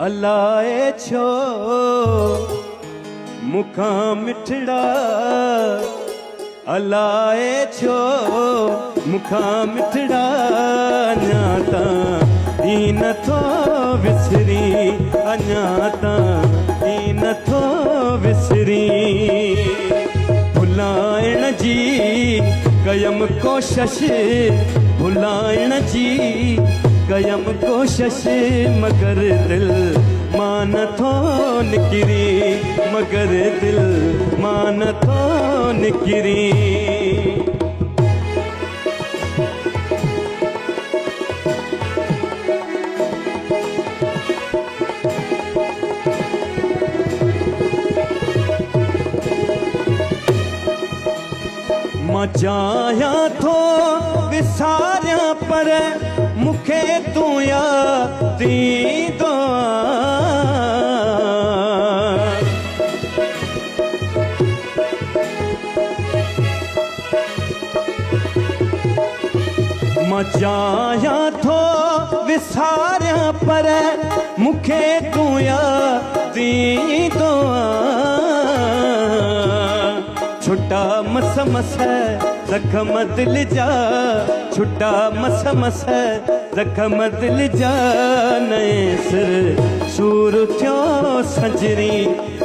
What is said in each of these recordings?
अलाए छो मुखा मिठड़ा अलाए छो मुखा मिठड़ा अञा ई नथो विसरी अञा ई नथो विसरी भुलाइण जी कयम कोशिश भुलाइण जी कयम कोशिश मगर दिल मां नथो निकिरी मगर दिल मां नथो निकिरी मां चाहिया थो विसारिया पर मुखे तू याद ईंदो मां चाहिया थो विसारिया पर मुखे तू याद ईंदो छुट्टा मस मस जख्म दिल जा छुट्टा मस मस जख्म दिल जा नए सिर सूर थियो सजरी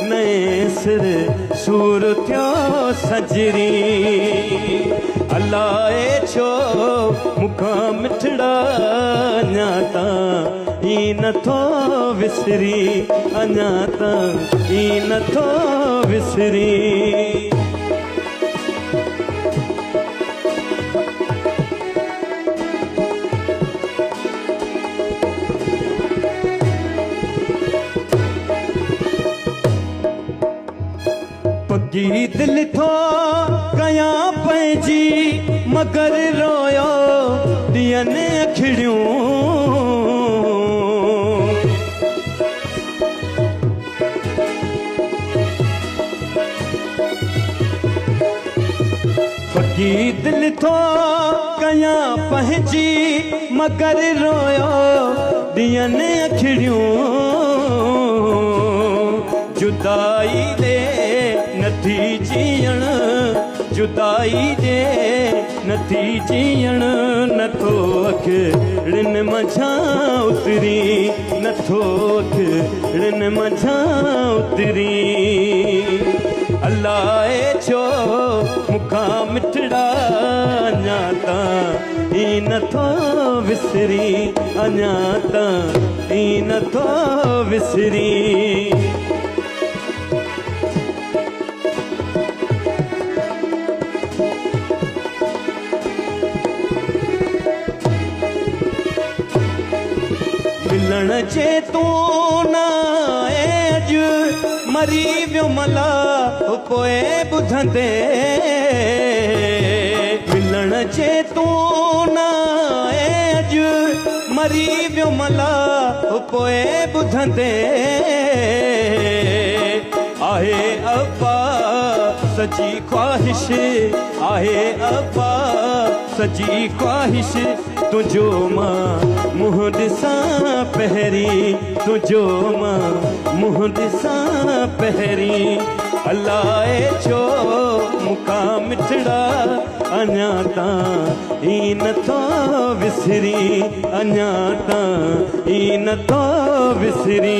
नए सिर सूर थियो सजरी अलाए छो मुखा मिठड़ा अञा ई नथो विसरी अञा ई नथो विसरी पगी दिल थो कया पंहिंजी मगर रोयो ॾियनि अखिड़ियूं पगी दिल थो कया पंहिंजी मगर रोयो ॾियनि अखिड़ियूं जुदाई दे नथी जीअण जुदाई जे नथी जीअण नथो अखिड़िन मझां उतरी नथो अखिड़िन मझां उतरी अलाए छो मुखा मिठड़ा अञा ई नथो विसरी अञा ई नथो विसरी मिलण जे तू ना अज मरी वियो मला पोइ ॿुधंदे मिलण जे तू ना अज मरी वियो मला पोइ ॿुधंदे आहे अब्बा सची ख्वाहिश आहे अब्बा सची ख्वाहिश तुझो मां मुंहुं ॾिसां पहिरीं तुझो मां मुंहुं ॾिसां पहिरीं अलाए छो मुखा मिठड़ा अञा ई नथो विसरी अञा ई नथो विसरी